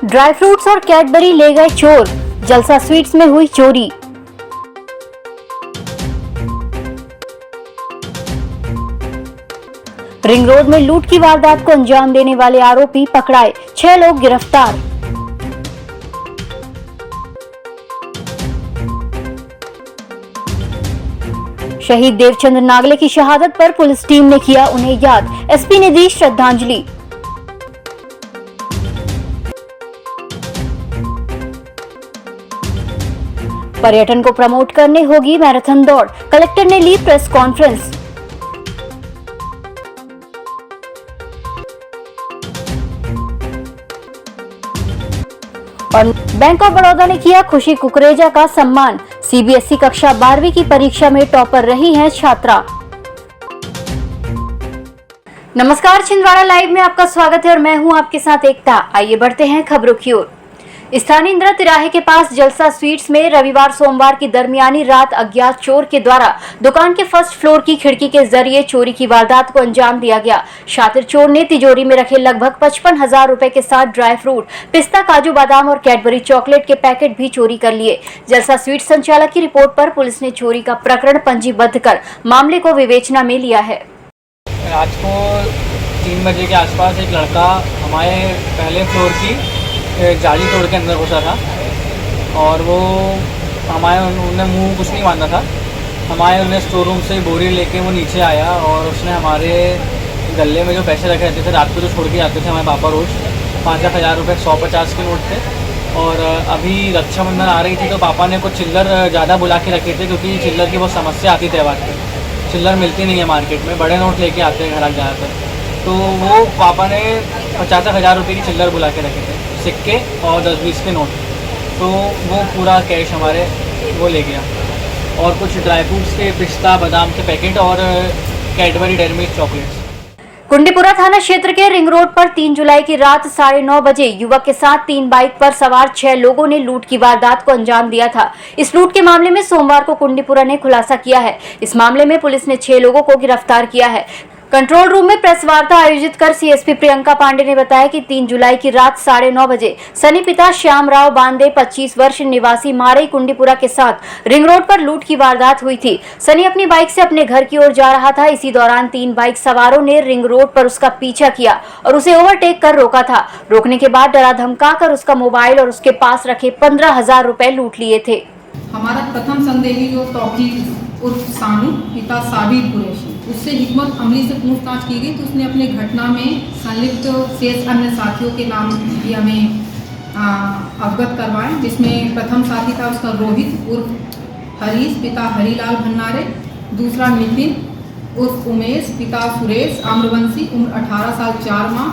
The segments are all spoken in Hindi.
ड्राई फ्रूट्स और कैडबरी ले गए चोर। जलसा स्वीट्स में हुई चोरी। रिंग रोड में लूट की वारदात को अंजाम देने वाले आरोपी पकड़ाए, 6 लोग गिरफ्तार। शहीद देवचंद नागले की शहादत पर पुलिस टीम ने किया उन्हें याद, एसपी ने दी श्रद्धांजलि। पर्यटन को प्रमोट करने होगी मैराथन दौड़, कलेक्टर ने ली प्रेस कॉन्फ्रेंस। और बैंक ऑफ बड़ौदा ने किया खुशी कुकरेजा का सम्मान। सीबीएसई कक्षा 12वीं की परीक्षा में टॉपर रही हैं छात्रा। नमस्कार, छिंदवाड़ा लाइव में आपका स्वागत है और मैं हूं आपके साथ एकता। आइए बढ़ते हैं खबरों की ओर। स्थानीय इंदिरा तिराहे के पास जलसा स्वीट्स में रविवार सोमवार की दरमियानी रात अज्ञात चोर के द्वारा दुकान के फर्स्ट फ्लोर की खिड़की के जरिए चोरी की वारदात को अंजाम दिया गया। शातिर चोर ने तिजोरी में रखे लगभग 55,000 रुपए के साथ ड्राई फ्रूट, पिस्ता, काजू बादाम और कैडबरी चॉकलेट के पैकेट भी चोरी कर लिए। जलसा स्वीट्स संचालक की रिपोर्ट पर पुलिस ने चोरी का प्रकरण पंजीबद्ध कर मामले को विवेचना में लिया है। रात को 3 बजे के आसपास एक लड़का हमारे पहले फ्लोर की जाली तोड़ के अंदर घुसा था और वो उन्हें मुंह कुछ नहीं बांधा था। उन्हें स्टोर रूम से बोरी लेके वो नीचे आया और उसने हमारे गले में जो पैसे रखे रहते थे रात को जो छोड़ के जाते थे हमारे पापा रोज़ 5,000 रुपये 150 के नोट थे। और अभी रक्षाबंधन आ रही थी तो पापा ने कुछ चिल्लर ज़्यादा बुला के रखे थे क्योंकि चिल्लर की बहुत समस्या आती त्यौहार पे। चिल्लर मिलती नहीं है मार्केट में, बड़े नोट लेके आते हैं घर ज़्यादातर। तो वो पापा ने 50,000 रुपये की चिल्लर बुला के रखे थे, सिक्के और 10-20 के नोट। तो वो पूरा कैश हमारे वो ले गया और कुछ ड्राई फ्रूट्स के, पिस्ता बादाम के पैकेट और Cadbury dairy milk chocolates. Kundipura थाना क्षेत्र के रिंग रोड पर 3 जुलाई की रात 9:30 बजे युवक के साथ 3 बाइक पर सवार 6 लोगों ने लूट की वारदात को अंजाम दिया था। इस लूट के मामले में सोमवार को कुंडीपुरा ने खुलासा किया है। इस मामले में पुलिस ने 6 लोगों को गिरफ्तार किया है। कंट्रोल रूम में प्रेस वार्ता आयोजित कर सीएसपी प्रियंका पांडे ने बताया कि 3 जुलाई की रात 9:30 बजे सनी पिता श्यामराव बांदे 25 वर्ष निवासी मारई कुंडीपुरा के साथ रिंग रोड पर लूट की वारदात हुई थी। सनी अपनी बाइक से अपने घर की ओर जा रहा था। इसी दौरान 3 बाइक सवारों ने रिंग रोड पर उसका पीछा किया और उसे ओवरटेक कर रोका था। रोकने के बाद डरा धमका कर उसका मोबाइल और उसके पास रखे 15,000 रुपए लूट लिए थे। हमारा प्रथम संदेही जो तौकीर उर्फ सानू पिता साबिर कुरैशी, उससे हिकमत अमली से पूछताछ की गई तो उसने अपने घटना में संलिप्त शेष अन्य साथियों के नाम भी हमें अवगत करवाए, जिसमें प्रथम साथी था उसका रोहित उर्फ हरीश पिता हरीलाल भन्नारे, दूसरा नितिन उर्फ उमेश पिता सुरेश आम्रवंशी उम्र 18 साल 4 माह,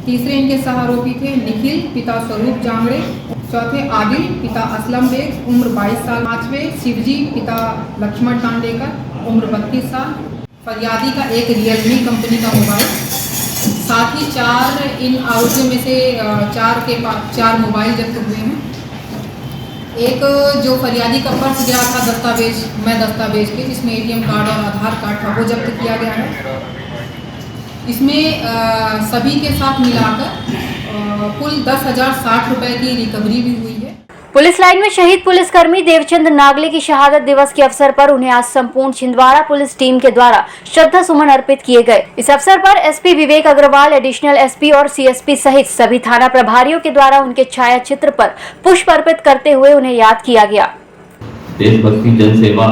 तीसरे इनके सहारोपी थे निखिल पिता स्वरूप जांगड़े, चौथे आदिल पिता असलम बेग उम्र 22 साल, पांचवें शिवजी पिता लक्ष्मण टांडेकर उम्र 32 साल। फरियादी का एक रियलमी कंपनी का मोबाइल, साथ ही 4 इन आरोपियों में से 4 मोबाइल जब्त हुए हैं। एक जो फरियादी का पर्स गया था दस्तावेज के, जिसमें एटीएम कार्ड और आधार कार्ड था, वो जब्त किया गया है। इसमें सभी के साथ मिलाकर कुल 10,060 रुपए की रिकवरी भी हुई है। पुलिस लाइन में शहीद पुलिसकर्मी देवचंद नागले की शहादत दिवस के अवसर पर उन्हें आज संपूर्ण छिंदवाड़ा पुलिस टीम के द्वारा श्रद्धा सुमन अर्पित किए गए। इस अवसर पर एसपी विवेक अग्रवाल, एडिशनल एसपी और सीएसपी सहित सभी थाना प्रभारियों के द्वारा उनके छाया चित्र पर पुष्प अर्पित करते हुए उन्हें याद किया गया। देशभक्ति जन सेवा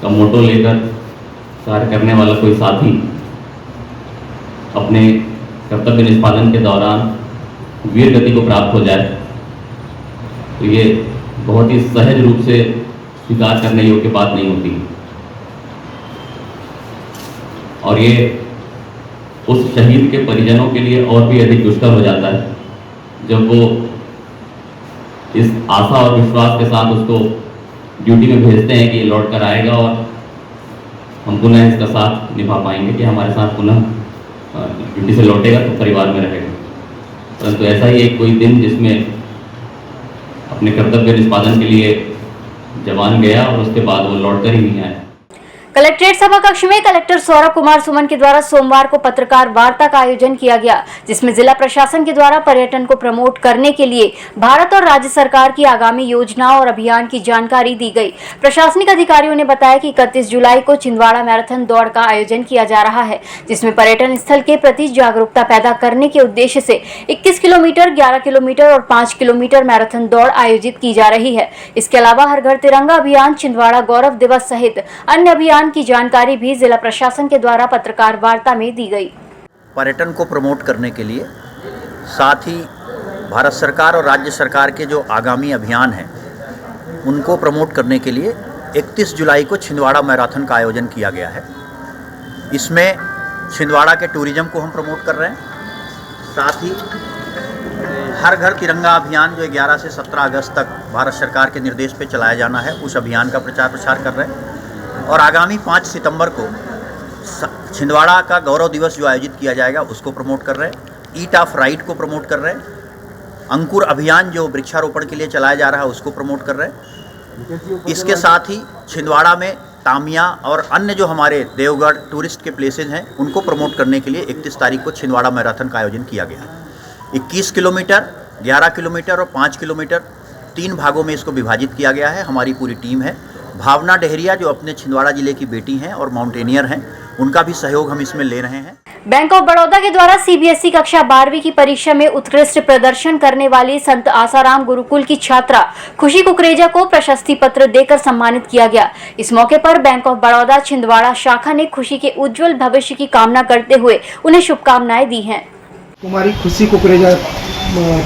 का मोटो लेकर कार्य करने वाला कोई साथी अपने कर्तव्य निष्पादन के दौरान वीर गति को प्राप्त हो जाए तो ये बहुत ही सहज रूप से स्वीकार करने योग्य बात नहीं होती। और ये उस शहीद के परिजनों के लिए और भी अधिक दुष्कर हो जाता है जब वो इस आशा और विश्वास के साथ उसको ड्यूटी में भेजते हैं कि ये लौट कर आएगा और हम पुनः इसका साथ निभा पाएंगे, कि हमारे साथ पुनः ड्यूटी से लौटेगा तो परिवार में रहेगा। परंतु ऐसा ही एक कोई दिन जिसमें अपने कर्तव्य निष्पादन के लिए जवान गया और उसके बाद वो लौट कर ही नहीं आया। कलेक्ट्रेट सभा कक्ष में कलेक्टर सौरभ कुमार सुमन के द्वारा सोमवार को पत्रकार वार्ता का आयोजन किया गया, जिसमें जिला प्रशासन के द्वारा पर्यटन को प्रमोट करने के लिए भारत और राज्य सरकार की आगामी योजनाओं और अभियान की जानकारी दी गई। प्रशासनिक अधिकारियों ने बताया कि 31 जुलाई को छिंदवाड़ा मैराथन दौड़ का आयोजन किया जा रहा है, जिसमें पर्यटन स्थल के प्रति जागरूकता पैदा करने के उद्देश्य से 21 किलोमीटर, 11 किलोमीटर और 5 किलोमीटर मैराथन दौड़ आयोजित की जा रही है। इसके अलावा हर घर तिरंगा अभियान, छिंदवाड़ा गौरव दिवस सहित अन्य अभियान की जानकारी भी जिला प्रशासन के द्वारा पत्रकार वार्ता में दी गई। पर्यटन को प्रमोट करने के लिए, साथ ही भारत सरकार और राज्य सरकार के जो आगामी अभियान हैं उनको प्रमोट करने के लिए 31 जुलाई को छिंदवाड़ा मैराथन का आयोजन किया गया है। इसमें छिंदवाड़ा के टूरिज्म को हम प्रमोट कर रहे हैं, साथ ही हर घर तिरंगा अभियान जो 11 से 17 अगस्त तक भारत सरकार के निर्देश पे चलाया जाना है, उस अभियान का प्रचार प्रसार कर रहे हैं। और आगामी 5 सितंबर को छिंदवाड़ा का गौरव दिवस जो आयोजित किया जाएगा उसको प्रमोट कर रहे हैं। ईट ऑफ राइट को प्रमोट कर रहे हैं। अंकुर अभियान जो वृक्षारोपण के लिए चलाया जा रहा है उसको प्रमोट कर रहे हैं। इसके साथ ही छिंदवाड़ा में तामिया और अन्य जो हमारे देवगढ़ टूरिस्ट के प्लेसेज हैं उनको प्रमोट करने के लिए 31 तारीख को छिंदवाड़ा मैराथन का आयोजन किया गया है। 21 किलोमीटर, 11 किलोमीटर और 5 किलोमीटर 3 भागों में इसको विभाजित किया गया है। हमारी पूरी टीम है। भावना डेहरिया जो अपने छिंदवाड़ा जिले की बेटी हैं और माउंटेनियर हैं, उनका भी सहयोग हम इसमें ले रहे हैं। बैंक ऑफ बड़ौदा के द्वारा सीबीएसई कक्षा 12वीं की परीक्षा में उत्कृष्ट प्रदर्शन करने वाली संत आसाराम गुरुकुल की छात्रा खुशी कुकरेजा को प्रशस्ति पत्र देकर सम्मानित किया गया। इस मौके पर बैंक ऑफ बड़ौदा छिंदवाड़ा शाखा ने खुशी के उज्जवल भविष्य की कामना करते हुए उन्हें शुभकामनाएं दी हैं। कुमारी खुशी कुकरेजा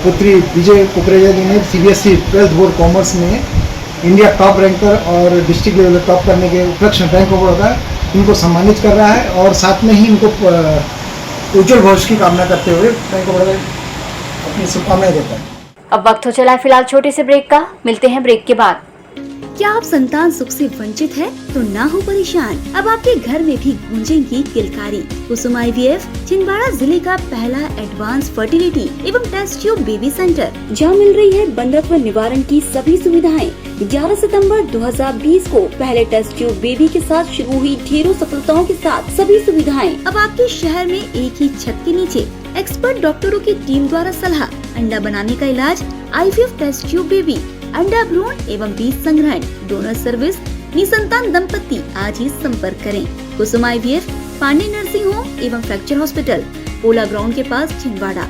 पुत्री विजय कुकरेजा जी ने सीबीएसई 12th बोर्ड कॉमर्स में इंडिया टॉप रैंकर और डिस्ट्रिक्ट लेवल टॉप करने के उपलक्ष्य में बैंक ऑफ बड़ौदा इनको सम्मानित कर रहा है और साथ में ही इनको उज्जवल भविष्य की कामना करते हुए बैंक ऑफ बड़ौदा अपनी शुभकामनाएं देता है। अब वक्त हो चला है फिलहाल छोटे से ब्रेक का, मिलते हैं ब्रेक के बाद। क्या आप संतान सुख से वंचित है तो ना हो परेशान, अब आपके घर में भी गूंजेंगी किलकारी। कुसुम IVF छिंदवाड़ा जिले का पहला एडवांस फर्टिलिटी एवं टेस्ट ट्यूब बेबी सेंटर, जहां मिल रही है बंधत्व निवारण की सभी सुविधाएं। 11 सितंबर 2020 को पहले टेस्ट ट्यूब बेबी के साथ शुरू हुई ढेरों सफलताओं के साथ सभी सुविधाएं अब आपके शहर में एक ही छत के नीचे। एक्सपर्ट डॉक्टरों की टीम द्वारा सलाह, अंडा बनाने का इलाज, IVF टेस्ट ट्यूब बेबी, अंडा भ्रूण एवं बीज संग्रहण, डोनर सर्विस, निसंतान दंपति आज ही संपर्क करें। कुसुम IVF पांडे नर्सिंग होम एवं फ्रैक्चर हॉस्पिटल, पोला ग्राउंड के पास छिंदवाड़ा।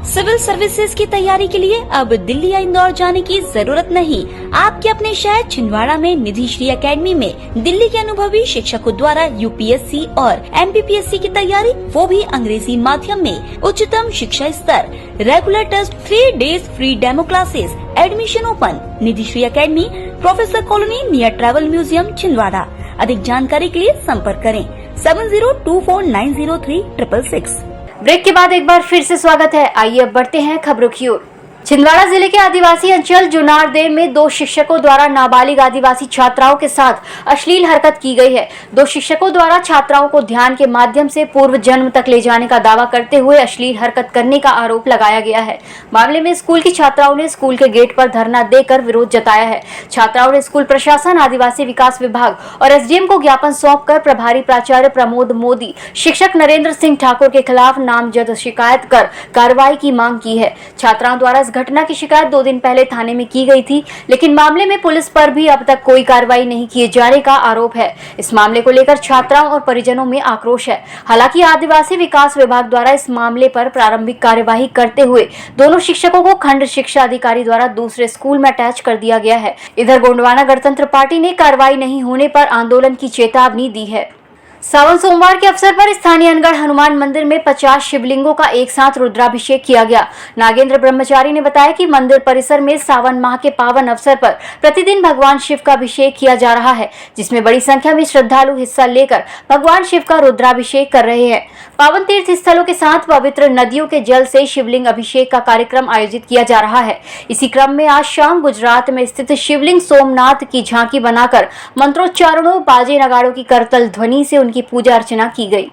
सिविल सर्विसेज की तैयारी के लिए अब दिल्ली या इंदौर जाने की जरूरत नहीं। आपके अपने शहर छिंदवाड़ा में निधि श्री एकेडमी में दिल्ली के अनुभवी शिक्षकों द्वारा UPSC और MPPSC की तैयारी, वो भी अंग्रेजी माध्यम में। उच्चतम शिक्षा स्तर, regular test, 3 days free demo classes, admission open. Nidhi Shri academy, professor colony near travel museum Chhindwara. अधिक जानकारी के लिए संपर्क करें 7024903666। ब्रेक के बाद एक बार फिर से स्वागत है। आइए अब बढ़ते हैं खबरों की ओर। छिंदवाड़ा जिले के आदिवासी अंचल जुनारदेव में 2 शिक्षकों द्वारा नाबालिग आदिवासी छात्राओं के साथ अश्लील हरकत की गई है। 2 शिक्षकों द्वारा छात्राओं को ध्यान के माध्यम से पूर्व जन्म तक ले जाने का दावा करते हुए अश्लील हरकत करने का आरोप लगाया गया है। मामले में स्कूल की छात्राओं ने स्कूल के गेट पर धरना देकर विरोध जताया है। छात्राओं ने स्कूल प्रशासन, आदिवासी विकास विभाग और SDM को ज्ञापन सौंपकर प्रभारी प्राचार्य प्रमोद मोदी, शिक्षक नरेंद्र सिंह ठाकुर के खिलाफ नामजद शिकायत कर कार्रवाई की मांग की है। छात्राओं द्वारा घटना की शिकायत 2 दिन पहले थाने में की गई थी, लेकिन मामले में पुलिस पर भी अब तक कोई कार्रवाई नहीं किए जाने का आरोप है। इस मामले को लेकर छात्राओं और परिजनों में आक्रोश है। हालांकि आदिवासी विकास विभाग द्वारा इस मामले पर प्रारंभिक कार्यवाही करते हुए दोनों शिक्षकों को खंड शिक्षा अधिकारी द्वारा दूसरे स्कूल में अटैच कर दिया गया है। इधर गोंडवाना गणतंत्र पार्टी ने कार्रवाई नहीं होने पर आंदोलन की चेतावनी दी है। सावन सोमवार के अवसर पर स्थानीय अनगढ़ हनुमान मंदिर में 50 शिवलिंगों का एक साथ रुद्राभिषेक किया गया। नागेंद्र ब्रह्मचारी ने बताया कि मंदिर परिसर में सावन माह के पावन अवसर पर प्रतिदिन भगवान शिव का अभिषेक किया जा रहा है, जिसमें बड़ी संख्या में श्रद्धालु हिस्सा लेकर भगवान शिव का रुद्राभिषेक कर रहे हैं। पावन तीर्थ स्थलों के साथ पवित्र नदियों के जल से शिवलिंग अभिषेक का कार्यक्रम आयोजित किया जा रहा है। इसी क्रम में आज शाम गुजरात में स्थित शिवलिंग सोमनाथ की झांकी बनाकर मंत्रोच्चारणों, बाजे नगाड़ों की करतल ध्वनि से उनकी पूजा अर्चना की गई।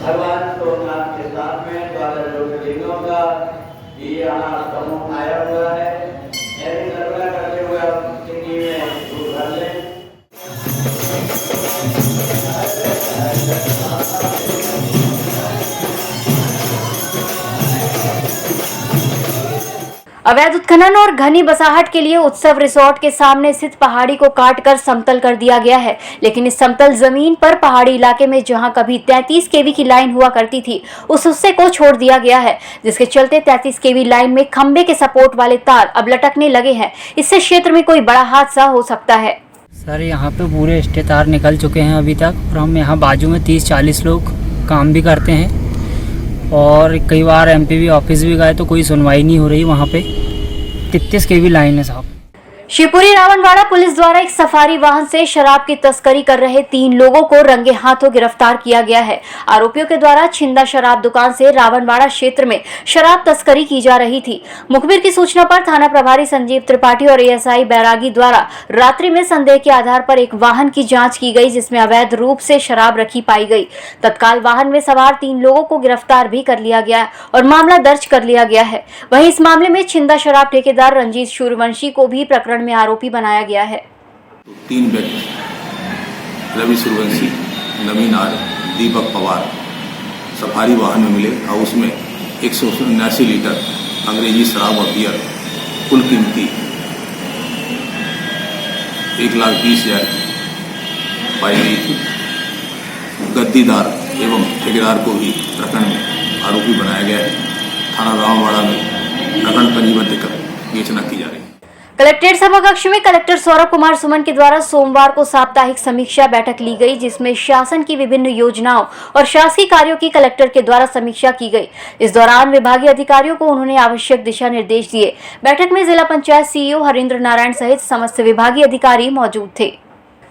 भगवान सोमनाथ के साथ में 12 ज्योतिर्लिंगों का ये यहाँ समूह आया हुआ है। अवैध उत्खनन और घनी बसाहट के लिए उत्सव रिसोर्ट के सामने स्थित पहाड़ी को काटकर समतल कर दिया गया है, लेकिन इस समतल जमीन पर पहाड़ी इलाके में जहां कभी 33 केवी की लाइन हुआ करती थी, उस हिस्से को छोड़ दिया गया है, जिसके चलते 33 केवी लाइन में खंबे के सपोर्ट वाले तार अब लटकने लगे हैं। इससे क्षेत्र में कोई बड़ा हादसा हो सकता है। सर यहाँ पे पूरे स्टे तार निकल चुके हैं अभी तक, और हम यहाँ बाजू में 30-40 लोग काम भी करते हैं और कई बार एमपीवी ऑफिस भी गए तो कोई सुनवाई नहीं हो रही। वहाँ पे 33 केवी लाइन है साहब। शिवपुरी रावणवाड़ा पुलिस द्वारा एक सफारी वाहन से शराब की तस्करी कर रहे 3 लोगों को रंगे हाथों गिरफ्तार किया गया है। आरोपियों के द्वारा छिंदा शराब दुकान से रावणवाड़ा क्षेत्र में शराब तस्करी की जा रही थी। मुखबिर की सूचना पर थाना प्रभारी संजीव त्रिपाठी और एएसआई बैरागी द्वारा रात्रि में संदेह के आधार पर एक वाहन की जांच की गई, जिसमें अवैध रूप से शराब रखी पाई गई। तत्काल वाहन में सवार 3 लोगों को गिरफ्तार भी कर लिया गया और मामला दर्ज कर लिया गया है। वहीं इस मामले में छिंदा शराब ठेकेदार रंजीत सूर्यवंशी को भी प्रकरण में आरोपी बनाया गया है। 3 व्यक्ति रवि सूर्यवंशी, नवीन आर, दीपक पवार सफारी वाहन में मिले और उसमें 179 लीटर अंग्रेजी शराब और बियर कुल कीमती 1,20,000 पाई गई थी। गद्दीदार एवं ठेकेदार को भी प्रकरण में आरोपी बनाया गया है। थाना रावणवाड़ा में प्रकरण पंजीबद्ध कर विवेचना की जा रही है। कलेक्ट्रेट सभाकक्ष में कलेक्टर सौरभ कुमार सुमन के द्वारा सोमवार को साप्ताहिक समीक्षा बैठक ली गई, जिसमें शासन की विभिन्न योजनाओं और शासकीय कार्यों की कलेक्टर के द्वारा समीक्षा की गई। इस दौरान विभागीय अधिकारियों को उन्होंने आवश्यक दिशा निर्देश दिए। बैठक में जिला पंचायत सीईओ हरिंद्र नारायण सहित समस्त विभागीय अधिकारी मौजूद थे।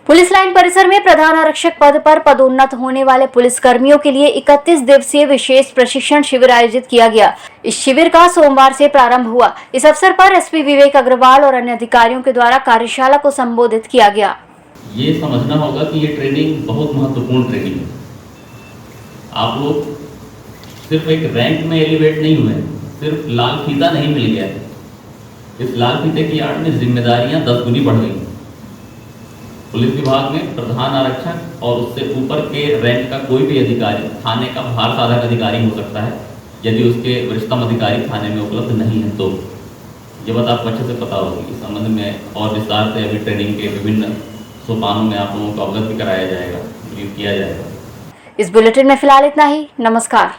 पुलिस लाइन परिसर में प्रधान आरक्षक पद पर पदोन्नत होने वाले पुलिस कर्मियों के लिए 31 दिवसीय विशेष प्रशिक्षण शिविर आयोजित किया गया। इस शिविर का सोमवार से प्रारंभ हुआ। इस अवसर पर एसपी विवेक अग्रवाल और अन्य अधिकारियों के द्वारा कार्यशाला को संबोधित किया गया। ये समझना होगा कि ये ट्रेनिंग बहुत महत्वपूर्ण ट्रेनिंग है। आप लोग सिर्फ एक रैंक में एलिवेट नहीं हुए, सिर्फ लाल फीता नहीं मिल गया। इस लाल फीते की आड़ में जिम्मेदारियां 10 गुनी बढ़ गई। पुलिस विभाग में प्रधान आरक्षक और उससे ऊपर के रैंक का कोई भी अधिकारी थाने का भार साधक अधिकारी हो सकता है, यदि उसके वरिष्ठतम अधिकारी थाने में उपलब्ध नहीं है तो। ये बात आपको अच्छे से पता होगी। इस संबंध में और विस्तार से अभी ट्रेनिंग के विभिन्न सोपानों में आप लोगों को अवगत भी कराया जाएगा, ब्रीफ किया जाएगा। इस बुलेटिन में फिलहाल इतना ही। नमस्कार।